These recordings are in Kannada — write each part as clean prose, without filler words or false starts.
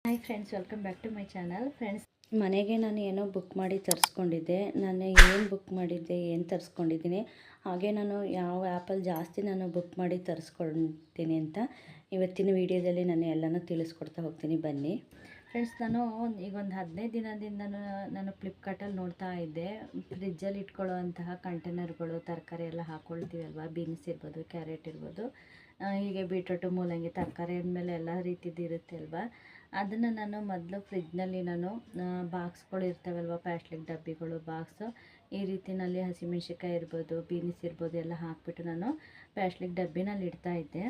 Hi friends, welcome back to my channel. Friends, ಮನೆಗೆ ನಾನು ಏನೋ ಬುಕ್ ಮಾಡಿ ತರಿಸ್ಕೊಂಡಿದ್ದೆ. ನಾನು ಏನು ಬುಕ್ ಮಾಡಿದ್ದೆ, ಏನು ತರಿಸ್ಕೊಂಡಿದ್ದೀನಿ, ಹಾಗೆ ನಾನು ಯಾವ ಆ್ಯಪಲ್ಲಿ ಜಾಸ್ತಿ ನಾನು ಬುಕ್ ಮಾಡಿ ತರಿಸ್ಕೊಳ್ತೀನಿ ಅಂತ ಇವತ್ತಿನ ವೀಡಿಯೋದಲ್ಲಿ ನಾನು ಎಲ್ಲನೂ ತಿಳಿಸ್ಕೊಡ್ತಾ ಹೋಗ್ತೀನಿ, ಬನ್ನಿ. ಫ್ರೆಂಡ್ಸ್, ನಾನು ಈಗ ಒಂದು 15 ದಿನದಿಂದ ನಾನು ಫ್ಲಿಪ್ಕಾರ್ಟಲ್ಲಿ ನೋಡ್ತಾ ಇದ್ದೆ. ಫ್ರಿಜ್ಜಲ್ಲಿ ಇಟ್ಕೊಳ್ಳೋ ಅಂತಹ ಕಂಟೈನರ್ಗಳು, ತರಕಾರಿ ಎಲ್ಲ ಹಾಕ್ಕೊಳ್ತೀವಲ್ವ, ಬೀನ್ಸ್ ಇರ್ಬೋದು, ಕ್ಯಾರೆಟ್ ಇರ್ಬೋದು, ಹೀಗೆ ಬೀಟ್ರೋಟು, ಮೂಲಂಗಿ, ತರಕಾರಿ ಅಂದಮೇಲೆ ಎಲ್ಲ ರೀತಿದ್ದು ಇರುತ್ತೆ ಅಲ್ವಾ. ಅದನ್ನು ನಾನು ಮೊದಲು ಫ್ರಿಜ್ನಲ್ಲಿ ನಾನು ಬಾಕ್ಸ್ಗಳು ಇರ್ತಾವಲ್ವ, ಪ್ಲಾಸ್ಟಿಕ್ ಡಬ್ಬಿಗಳು, ಬಾಕ್ಸು, ಈ ರೀತಿಯಲ್ಲಿ ಹಸಿಮೆಣ್ಸಿಕಾಯಿ ಇರ್ಬೋದು, ಬೀನ್ಸ್ ಇರ್ಬೋದು ಎಲ್ಲ ಹಾಕಿಬಿಟ್ಟು ನಾನು ಪ್ಲಾಸ್ಟಿಕ್ ಡಬ್ಬಿನಲ್ಲಿ ಇಡ್ತಾಯಿದ್ದೆ.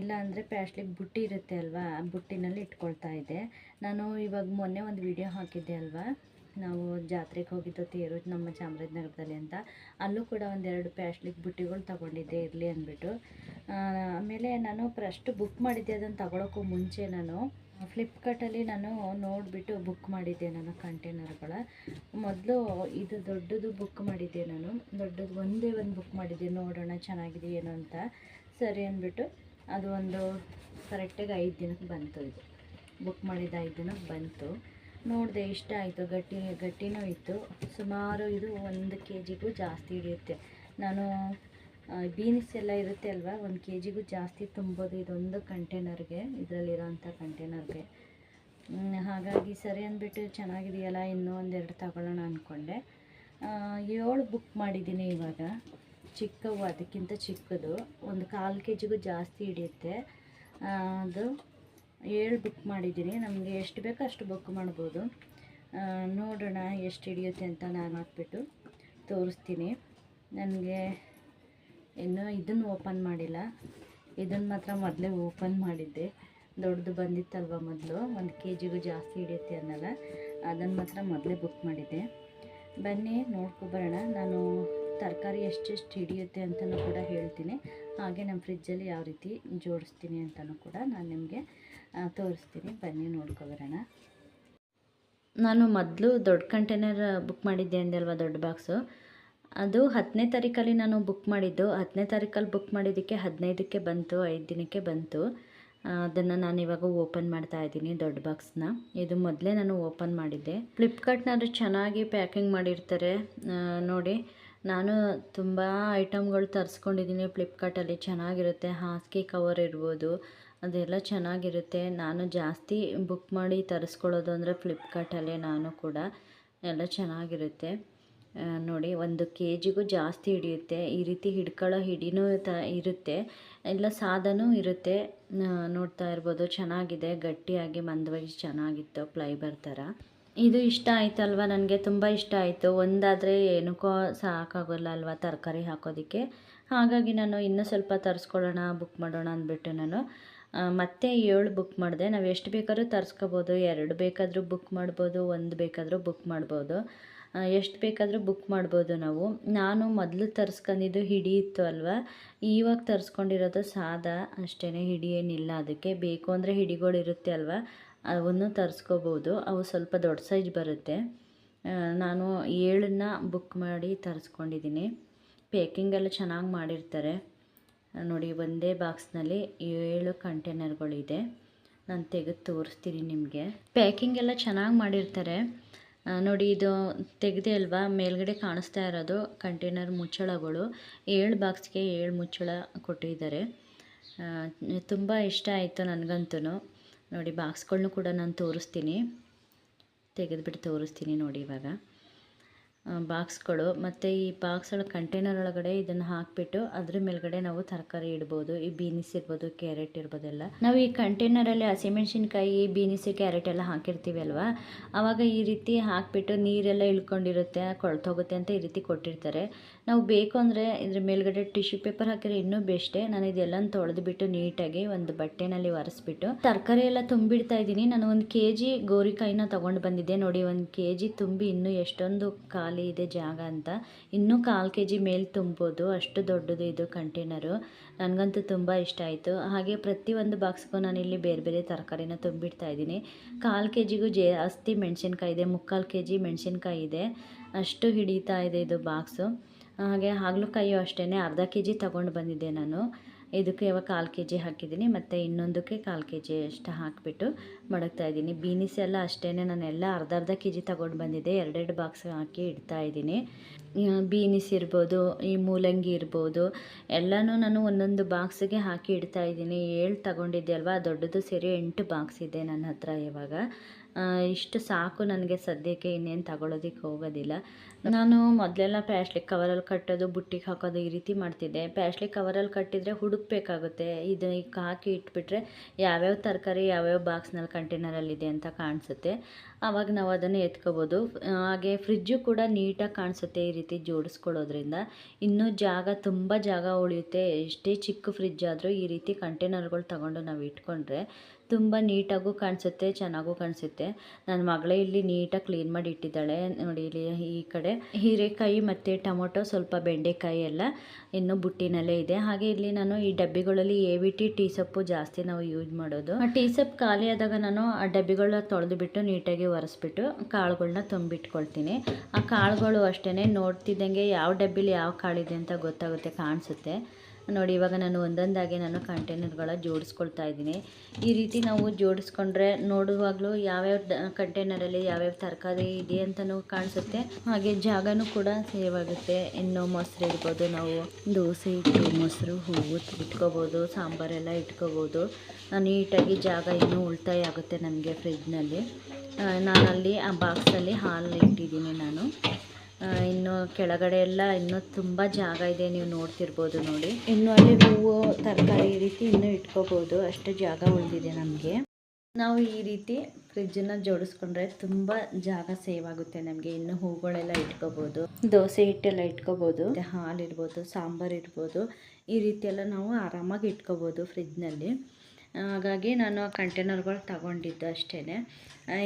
ಇಲ್ಲ ಅಂದರೆ ಪ್ಲಾಸ್ಟಿಕ್ ಬುಟ್ಟಿ ಇರುತ್ತೆ ಅಲ್ವಾ, ಆ ಬುಟ್ಟಿನಲ್ಲಿ ಇಟ್ಕೊಳ್ತಾ ಇದ್ದೆ. ನಾನು ಇವಾಗ ಮೊನ್ನೆ ಒಂದು ವಿಡಿಯೋ ಹಾಕಿದ್ದೆ ಅಲ್ವಾ, ನಾವು ಜಾತ್ರೆಗೆ ಹೋಗಿದ್ದು ತೇರು ನಮ್ಮ ಚಾಮರಾಜನಗರದಲ್ಲಿ ಅಂತ. ಅಲ್ಲೂ ಕೂಡ ಒಂದೆರಡು ಪ್ಲಾಸ್ಟಿಕ್ ಬುಟ್ಟಿಗಳು ತೊಗೊಂಡಿದ್ದೆ ಇರಲಿ ಅಂದ್ಬಿಟ್ಟು. ಆಮೇಲೆ ನಾನು ಫಸ್ಟು ಬುಕ್ ಮಾಡಿದ್ದೆ, ಅದನ್ನು ತಗೊಳ್ಳೋಕ್ಕೂ ಮುಂಚೆ ನಾನು ಫ್ಲಿಪ್ಕಾರ್ಟಲ್ಲಿ ನಾನು ನೋಡಿಬಿಟ್ಟು ಬುಕ್ ಮಾಡಿದ್ದೆ. ನಾನು ಕಂಟೈನರ್ಗಳ ಮೊದಲು ಇದು ದೊಡ್ಡದು ಬುಕ್ ಮಾಡಿದ್ದೆ. ನಾನು ದೊಡ್ಡದು ಒಂದೇ ಒಂದು ಬುಕ್ ಮಾಡಿದ್ದೆ, ನೋಡೋಣ ಚೆನ್ನಾಗಿದೆ ಏನು ಅಂತ. ಸರಿ ಅಂದ್ಬಿಟ್ಟು ಅದು ಒಂದು ಕರೆಕ್ಟಾಗಿ 5 ದಿನಕ್ಕೆ ಬಂತು. ಇದು ಬುಕ್ ಮಾಡಿದ 5 ದಿನಕ್ಕೆ ಬಂತು. ನೋಡಿದೆ, ಇಷ್ಟ ಆಯಿತು, ಗಟ್ಟಿನೂ ಇತ್ತು ಸುಮಾರು. ಇದು 1 kgಗೂ ಜಾಸ್ತಿ ಹಿಡಿಯುತ್ತೆ. ನಾನು ಬೀನ್ಸ್ ಎಲ್ಲ ಇರುತ್ತೆ ಅಲ್ವಾ, 1 kgಗೂ ಜಾಸ್ತಿ ತುಂಬೋದು ಇದೊಂದು ಕಂಟೈನರ್ಗೆ, ಇದರಲ್ಲಿರೋಂಥ ಕಂಟೈನರ್ಗೆ. ಹಾಗಾಗಿ ಸರಿ ಅಂದ್ಬಿಟ್ಟು ಚೆನ್ನಾಗಿದೆಯಲ್ಲ, ಇನ್ನೂ ಒಂದೆರಡು ತಗೊಳ್ಳೋಣ ಅಂದ್ಕೊಂಡೆ. 7 ಬುಕ್ ಮಾಡಿದ್ದೀನಿ ಇವಾಗ. ಚಿಕ್ಕವು, ಅದಕ್ಕಿಂತ ಚಿಕ್ಕದು, ಒಂದು 1/4 kgಗೂ ಜಾಸ್ತಿ ಹಿಡಿಯುತ್ತೆ. ಅದು 7 ಬುಕ್ ಮಾಡಿದ್ದೀನಿ. ನಮಗೆ ಎಷ್ಟು ಬೇಕೋ ಅಷ್ಟು ಬುಕ್ ಮಾಡ್ಬೋದು. ನೋಡೋಣ ಎಷ್ಟು ಹಿಡಿಯುತ್ತೆ ಅಂತ ನಾನು ಹಾಕ್ಬಿಟ್ಟು ತೋರಿಸ್ತೀನಿ. ನನಗೆ ಇನ್ನೂ ಇದನ್ನು ಓಪನ್ ಮಾಡಿಲ್ಲ, ಇದನ್ನು ಮಾತ್ರ ಮೊದಲೇ ಓಪನ್ ಮಾಡಿದ್ದೆ. ದೊಡ್ಡದು ಬಂದಿತ್ತಲ್ವ ಮೊದಲು, 1 kgಗೂ ಜಾಸ್ತಿ ಹಿಡಿಯುತ್ತೆ ಅನ್ನಲ್ಲ, ಅದನ್ನು ಮಾತ್ರ ಮೊದಲೇ ಬುಕ್ ಮಾಡಿದ್ದೆ. ಬನ್ನಿ ನೋಡ್ಕೊಬರೋಣ. ನಾನು ತರಕಾರಿ ಎಷ್ಟೆಷ್ಟು ಹಿಡಿಯುತ್ತೆ ಅಂತಲೂ ಕೂಡ ಹೇಳ್ತೀನಿ, ಹಾಗೆ ನಮ್ಮ ಫ್ರಿಜ್ಜಲ್ಲಿ ಯಾವ ರೀತಿ ಜೋಡಿಸ್ತೀನಿ ಅಂತಲೂ ಕೂಡ ನಾನು ನಿಮಗೆ ತೋರಿಸ್ತೀನಿ. ಬನ್ನಿ ನೋಡ್ಕೊಬರೋಣ. ನಾನು ಮೊದಲು ದೊಡ್ಡ ಕಂಟೈನರ್ ಬುಕ್ ಮಾಡಿದ್ದೆ ಅಂದೆ ಅಲ್ವಾ, ದೊಡ್ಡ ಬಾಕ್ಸು. ಅದು 10ನೇ ತಾರೀಕಲ್ಲಿ ನಾನು ಬುಕ್ ಮಾಡಿದ್ದು. 10ನೇ ತಾರೀಕಲ್ಲಿ ಬುಕ್ ಮಾಡಿದ್ದಕ್ಕೆ 15ಕ್ಕೆ ಬಂತು, 5 ದಿನಕ್ಕೆ ಬಂತು. ಅದನ್ನು ನಾನು ಇವಾಗ ಓಪನ್ ಮಾಡ್ತಾ ಇದ್ದೀನಿ, ದೊಡ್ಡ ಬಾಕ್ಸ್ನ. ಇದು ಮೊದಲೇ ನಾನು ಓಪನ್ ಮಾಡಿದ್ದೆ. ಫ್ಲಿಪ್ಕಾರ್ಟ್ನವರು ಚೆನ್ನಾಗಿ ಪ್ಯಾಕಿಂಗ್ ಮಾಡಿರ್ತಾರೆ ನೋಡಿ. ನಾನು ತುಂಬ ಐಟಮ್ಗಳು ತರಿಸ್ಕೊಂಡಿದ್ದೀನಿ ಫ್ಲಿಪ್ಕಾರ್ಟಲ್ಲಿ, ಚೆನ್ನಾಗಿರುತ್ತೆ. ಹಾಸಿಗೆ ಕವರ್ ಇರ್ಬೋದು, ಅದೆಲ್ಲ ಚೆನ್ನಾಗಿರುತ್ತೆ. ನಾನು ಜಾಸ್ತಿ ಬುಕ್ ಮಾಡಿ ತರಿಸ್ಕೊಳ್ಳೋದು ಅಂದರೆ ಫ್ಲಿಪ್ಕಾರ್ಟಲ್ಲೇ. ನಾನು ಕೂಡ ಎಲ್ಲ ಚೆನ್ನಾಗಿರುತ್ತೆ ನೋಡಿ. 1 kgಗೂ ಜಾಸ್ತಿ ಹಿಡಿಯುತ್ತೆ. ಈ ರೀತಿ ಹಿಡ್ಕೊಳ್ಳೋ ಹಿಡಿನೂ ಇರುತ್ತೆ, ಎಲ್ಲ ಸಾದನೂ ಇರುತ್ತೆ. ನೋಡ್ತಾ ಇರ್ಬೋದು, ಚೆನ್ನಾಗಿದೆ, ಗಟ್ಟಿಯಾಗಿ ಮಂದವಾಗಿ ಚೆನ್ನಾಗಿತ್ತು, ಫ್ಲೈಬರ್ ಥರ. ಇದು ಇಷ್ಟ ಆಯ್ತಲ್ವ, ನನಗೆ ತುಂಬ ಇಷ್ಟ ಆಯಿತು. ಒಂದಾದರೆ ಏನಕ್ಕೋ ಸಾಕಾಗೋಲ್ಲ ಅಲ್ವಾ ತರಕಾರಿ ಹಾಕೋದಕ್ಕೆ. ಹಾಗಾಗಿ ನಾನು ಇನ್ನೂ ಸ್ವಲ್ಪ ತರಿಸ್ಕೊಳ್ಳೋಣ, ಬುಕ್ ಮಾಡೋಣ ಅಂದ್ಬಿಟ್ಟು ನಾನು ಮತ್ತೆ 7 ಬುಕ್ ಮಾಡಿದೆ. ನಾವು ಎಷ್ಟು ಬೇಕಾದ್ರೂ ತರಿಸ್ಕೋಬೋದು, 2 ಬೇಕಾದರೂ ಬುಕ್ ಮಾಡ್ಬೋದು, 1 ಬೇಕಾದರೂ ಬುಕ್ ಮಾಡ್ಬೋದು, ಎಷ್ಟು ಬೇಕಾದರೂ ಬುಕ್ ಮಾಡ್ಬೋದು ನಾವು. ನಾನು ಮೊದಲು ತರಿಸ್ಕೊಂಡಿದ್ದು ಹಿಡಿಯಿತ್ತು ಅಲ್ವಾ, ಇವಾಗ ತರಿಸ್ಕೊಂಡಿರೋದು ಸಾದಾ ಅಷ್ಟೇ, ಹಿಡಿ ಏನಿಲ್ಲ. ಅದಕ್ಕೆ ಬೇಕು ಅಂದರೆ ಹಿಡಿಗಳು ಇರುತ್ತೆ ಅಲ್ವಾ, ಅವನ್ನು ತರಿಸ್ಕೋಬೋದು. ಅವು ಸ್ವಲ್ಪ ದೊಡ್ಡ ಸೈಜ್ ಬರುತ್ತೆ. ನಾನು 7ನ್ನ ಬುಕ್ ಮಾಡಿ ತರಿಸ್ಕೊಂಡಿದ್ದೀನಿ. ಪ್ಯಾಕಿಂಗೆಲ್ಲ ಚೆನ್ನಾಗಿ ಮಾಡಿರ್ತಾರೆ ನೋಡಿ. ಒಂದೇ ಬಾಕ್ಸ್ನಲ್ಲಿ 7 ಕಂಟೈನರ್ಗಳಿದೆ. ನಾನು ತೆಗೆದು ತೋರಿಸ್ತೀನಿ ನಿಮಗೆ. ಪ್ಯಾಕಿಂಗ್ ಎಲ್ಲ ಚೆನ್ನಾಗಿ ಮಾಡಿರ್ತಾರೆ ನೋಡಿ. ಇದು ತೆಗೆದೆ ಅಲ್ವಾ, ಮೇಲ್ಗಡೆ ಕಾಣಿಸ್ತಾ ಇರೋದು ಕಂಟೈನರ್ ಮುಚ್ಚಳಗಳು. 7 ಬಾಕ್ಸ್ಗೆ 7 ಮುಚ್ಚಳ ಕೊಟ್ಟಿದ್ದಾರೆ. ತುಂಬ ಇಷ್ಟ ಆಯಿತು ನನಗಂತೂ ನೋಡಿ. ಬಾಕ್ಸ್ಗಳ್ನು ಕೂಡ ನಾನು ತೋರಿಸ್ತೀನಿ, ತೆಗೆದುಬಿಟ್ಟು ತೋರಿಸ್ತೀನಿ ನೋಡಿ ಇವಾಗ. ಬಾಕ್ಸ್ಗಳು ಮತ್ತು ಈ ಬಾಕ್ಸ್ಗಳ ಕಂಟೈನರ್ ಒಳಗಡೆ ಇದನ್ನು ಹಾಕಿಬಿಟ್ಟು ಅದ್ರ ಮೇಲ್ಗಡೆ ನಾವು ತರಕಾರಿ ಇಡ್ಬೋದು. ಈ ಬೀನ್ಸ್ ಇರ್ಬೋದು, ಕ್ಯಾರೆಟ್ ಇರ್ಬೋದೆಲ್ಲ. ನಾವು ಈ ಕಂಟೈನರಲ್ಲಿ ಹಸಿಮೆಣ್ಸಿನ್ಕಾಯಿ, ಬೀನ್ಸ್, ಕ್ಯಾರೆಟ್ ಎಲ್ಲ ಹಾಕಿರ್ತೀವಿ ಅಲ್ವಾ, ಆವಾಗ ಈ ರೀತಿ ಹಾಕಿಬಿಟ್ಟು ನೀರೆಲ್ಲ ಇಳ್ಕೊಂಡಿರುತ್ತೆ, ಕೊಳ್ತೋಗುತ್ತೆ ಅಂತ ಈ ರೀತಿ ಕೊಟ್ಟಿರ್ತಾರೆ. ನಾವು ಬೇಕು ಅಂದರೆ ಇದ್ರ ಮೇಲ್ಗಡೆ ಟಿಶ್ಯೂ ಪೇಪರ್ ಹಾಕಿದ್ರೆ ಇನ್ನೂ ಬೆಸ್ಟೇ. ನಾನು ಇದೆಲ್ಲನ ತೊಳೆದುಬಿಟ್ಟು ನೀಟಾಗಿ ಒಂದು ಬಟ್ಟೆನಲ್ಲಿ ಒರೆಸ್ಬಿಟ್ಟು ತರಕಾರಿ ಎಲ್ಲ ತುಂಬಿಡ್ತಾ ಇದ್ದೀನಿ. ನಾನು 1 kg ಗೋರಿಕಾಯಿನ ತೊಗೊಂಡು ಬಂದಿದ್ದೆ ನೋಡಿ. 1 kg ತುಂಬಿ ಇನ್ನೂ ಎಷ್ಟೊಂದು ಖಾಲಿ ಇದೆ ಜಾಗ ಅಂತ. ಇನ್ನೂ 1/4 kg ಮೇಲೆ ತುಂಬೋದು, ಅಷ್ಟು ದೊಡ್ಡದು ಇದು ಕಂಟೈನರು. ನನಗಂತೂ ತುಂಬ ಇಷ್ಟ ಆಯಿತು. ಹಾಗೆ ಪ್ರತಿಯೊಂದು ಬಾಕ್ಸ್ಗೂ ನಾನು ಇಲ್ಲಿ ಬೇರೆ ಬೇರೆ ತರಕಾರಿನ ತುಂಬಿಡ್ತಾ ಇದ್ದೀನಿ. 1/4 kgಗೂ ಜಾಸ್ತಿ ಮೆಣಸಿನ್ಕಾಯಿ ಇದೆ, 3/4 kg ಮೆಣಸಿನ್ಕಾಯಿ ಇದೆ, ಅಷ್ಟು ಹಿಡಿತಾ ಇದೆ ಇದು ಬಾಕ್ಸು. ಹಾಗೆ ಹಾಗಲಕಾಯಿಯು ಅಷ್ಟೇ, ಅರ್ಧ kg ತೊಗೊಂಡು ಬಂದಿದ್ದೆ ನಾನು. ಇದಕ್ಕೆ ಇವಾಗ 1/4 kg ಹಾಕಿದ್ದೀನಿ, ಮತ್ತು ಇನ್ನೊಂದಕ್ಕೆ 1/4 kg ಅಷ್ಟು ಹಾಕಿಬಿಟ್ಟು ಮಡಗ್ತಾ ಇದ್ದೀನಿ. ಬೀನಿಸ್ ಎಲ್ಲ ಅಷ್ಟೇ, ನಾನೆಲ್ಲ ಅರ್ಧ ಕೆ ಜಿ ತಗೊಂಡು ಬಂದಿದ್ದೆ, 2 ಬಾಕ್ಸ್ ಹಾಕಿ ಇಡ್ತಾ ಇದ್ದೀನಿ. ಬೀನಿಸ್ ಇರ್ಬೋದು, ಈ ಮೂಲಂಗಿ ಇರ್ಬೋದು, ಎಲ್ಲನೂ ನಾನು ಒಂದೊಂದು ಬಾಕ್ಸಿಗೆ ಹಾಕಿ ಇಡ್ತಾ ಇದ್ದೀನಿ. 7 ತಗೊಂಡಿದ್ದೆ ಅಲ್ವಾ, ದೊಡ್ಡದು ಸೇರಿ 8 ಬಾಕ್ಸ್ ಇದೆ ನನ್ನ ಹತ್ರ ಇವಾಗ. ಇಷ್ಟು ಸಾಕು ನನಗೆ ಸದ್ಯಕ್ಕೆ, ಇನ್ನೇನು ತಗೊಳ್ಳೋದಕ್ಕೆ ಹೋಗೋದಿಲ್ಲ. ನಾನು ಮೊದಲೆಲ್ಲ ಪ್ಲಾಸ್ಟಿಕ್ ಕವರಲ್ಲಿ ಕಟ್ಟೋದು, ಬುಟ್ಟಿಗೆ ಹಾಕೋದು ಈ ರೀತಿ ಮಾಡ್ತಿದ್ದೆ. ಪ್ಲಾಸ್ಟಿಕ್ ಕವರಲ್ಲಿ ಕಟ್ಟಿದರೆ ಹುಡುಕಬೇಕಾಗುತ್ತೆ. ಇದು ಈಗ ಹಾಕಿ ಇಟ್ಬಿಟ್ರೆ ಯಾವ್ಯಾವ ತರಕಾರಿ ಯಾವ್ಯಾವ ಬಾಕ್ಸ್ನಲ್ಲಿ ಕಂಟೈನರಲ್ಲಿದೆ ಅಂತ ಕಾಣಿಸುತ್ತೆ. ಆವಾಗ ನಾವು ಅದನ್ನು ಎತ್ಕೋಬೋದು. ಹಾಗೆ ಫ್ರಿಜ್ಜು ಕೂಡ ನೀಟಾಗಿ ಕಾಣಿಸುತ್ತೆ ಈ ರೀತಿ ಜೋಡಿಸ್ಕೊಳ್ಳೋದ್ರಿಂದ. ಇನ್ನೂ ತುಂಬ ಜಾಗ ಉಳಿಯುತ್ತೆ. ಎಷ್ಟೇ ಚಿಕ್ಕ ಫ್ರಿಜ್ ಆದರೂ ಈ ರೀತಿ ಕಂಟೈನರ್ಗಳು ತಗೊಂಡು ನಾವು ಇಟ್ಕೊಂಡ್ರೆ ತುಂಬ ನೀಟಾಗೂ ಕಾಣಿಸುತ್ತೆ, ಚೆನ್ನಾಗೂ ಕಾಣಿಸುತ್ತೆ. ನನ್ನ ಮಗಳೇ ಇಲ್ಲಿ ನೀಟಾಗಿ ಕ್ಲೀನ್ ಮಾಡಿ ಇಟ್ಟಿದ್ದಾಳೆ ನೋಡಿ. ಇಲ್ಲಿ ಈ ಕಡೆ ಹೀರೆಕಾಯಿ ಮತ್ತು ಟೊಮೊಟೊ, ಸ್ವಲ್ಪ ಬೆಂಡೆಕಾಯಿ ಎಲ್ಲ ಇನ್ನೂ ಬುಟ್ಟಿನಲ್ಲೇ ಇದೆ. ಹಾಗೆ ಇಲ್ಲಿ ನಾನು ಈ ಡಬ್ಬಿಗಳಲ್ಲಿ AVT ಟೀ ಸೊಪ್ಪು ಜಾಸ್ತಿ ನಾವು ಯೂಸ್ ಮಾಡೋದು. ಆ ಟೀ ಸೊಪ್ಪು ಖಾಲಿ ಆದಾಗ ನಾನು ಆ ಡಬ್ಬಿಗಳನ್ನ ತೊಳೆದುಬಿಟ್ಟು ನೀಟಾಗಿ ಒರೆಸ್ಬಿಟ್ಟು ಕಾಳುಗಳನ್ನ ತುಂಬಿಟ್ಕೊಳ್ತೀನಿ. ಆ ಕಾಳುಗಳು ಅಷ್ಟೇ, ನೋಡ್ತಿದ್ದಂಗೆ ಯಾವ ಡಬ್ಬಿಲಿ ಯಾವ ಕಾಳಿದೆ ಅಂತ ಗೊತ್ತಾಗುತ್ತೆ, ಕಾಣಿಸುತ್ತೆ ನೋಡಿ. ಇವಾಗ ನಾನು ಒಂದೊಂದಾಗಿ ಕಂಟೈನರ್ಗಳ ಜೋಡಿಸ್ಕೊಳ್ತಾ ಇದ್ದೀನಿ. ಈ ರೀತಿ ನಾವು ಜೋಡಿಸ್ಕೊಂಡ್ರೆ ನೋಡುವಾಗಲೂ ಯಾವ್ಯಾವ ಕಂಟೈನರಲ್ಲಿ ಯಾವ್ಯಾವ ತರಕಾರಿ ಇದೆ ಅಂತಲೂ ಕಾಣಿಸುತ್ತೆ. ಹಾಗೆ ಜಾಗನೂ ಕೂಡ ಸೇವ್ ಆಗುತ್ತೆ. ಇನ್ನು ಮೊಸರು ಇರ್ಬೋದು, ನಾವು ದೋಸೆ ಇಟ್ಟು ಮೊಸರು, ಹೂವು ಇಟ್ಕೋಬೋದು, ಸಾಂಬಾರೆಲ್ಲ ಇಟ್ಕೋಬೋದು. ನೀಟಾಗಿ ಜಾಗ ಇನ್ನೂ ಉಳಿತಾಯ ಆಗುತ್ತೆ ನಮಗೆ ಫ್ರಿಜ್ನಲ್ಲಿ. ನಾನಲ್ಲಿ ಆ ಬಾಕ್ಸಲ್ಲಿ ಹಾಲು ಇಟ್ಟಿದ್ದೀನಿ ನಾನು. ಇನ್ನು ಕೆಳಗಡೆ ಎಲ್ಲ ಇನ್ನೂ ತುಂಬ ಜಾಗ ಇದೆ, ನೀವು ನೋಡ್ತಿರ್ಬೋದು ನೋಡಿ. ಇನ್ನು ಅಲ್ಲಿ ಹೂವು, ತರಕಾರಿ ಈ ರೀತಿ ಇನ್ನೂ ಇಟ್ಕೋಬೋದು, ಅಷ್ಟು ಜಾಗ ಉಳಿದಿದೆ ನಮಗೆ. ನಾವು ಈ ರೀತಿ ಫ್ರಿಜ್ಜನ್ನು ಜೋಡಿಸ್ಕೊಂಡ್ರೆ ತುಂಬ ಜಾಗ ಸೇವ್ ಆಗುತ್ತೆ ನಮಗೆ. ಇನ್ನು ಹೂಗಳೆಲ್ಲ ಇಟ್ಕೋಬೋದು, ದೋಸೆ ಹಿಟ್ಟೆಲ್ಲ ಇಟ್ಕೋಬೋದು, ಹಾಲು ಇರ್ಬೋದು, ಸಾಂಬಾರು ಇರ್ಬೋದು, ಈ ರೀತಿ ಎಲ್ಲ ನಾವು ಆರಾಮಾಗಿ ಇಟ್ಕೋಬೋದು ಫ್ರಿಜ್ನಲ್ಲಿ. ಹಾಗಾಗಿ ನಾನು ಆ ಕಂಟೈನರ್ಗಳು ತಗೊಂಡಿದ್ದು ಅಷ್ಟೇ.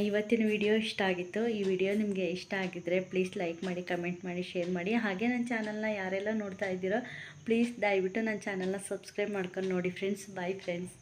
ಇವತ್ತಿನ ವಿಡಿಯೋ ಇಷ್ಟ ಆಗಿತ್ತು. ಈ ವಿಡಿಯೋ ನಿಮಗೆ ಇಷ್ಟ ಆಗಿದ್ದರೆ ಪ್ಲೀಸ್ ಲೈಕ್ ಮಾಡಿ, ಕಮೆಂಟ್ ಮಾಡಿ, ಶೇರ್ ಮಾಡಿ. ಹಾಗೆ ನನ್ನ ಚಾನಲ್ನ ಯಾರೆಲ್ಲ ನೋಡ್ತಾ ಇದ್ದೀರೋ ಪ್ಲೀಸ್ ದಯವಿಟ್ಟು ನನ್ನ ಚಾನಲ್ನ ಸಬ್ಸ್ಕ್ರೈಬ್ ಮಾಡ್ಕೊಂಡು ನೋಡಿ ಫ್ರೆಂಡ್ಸ್. Bye friends.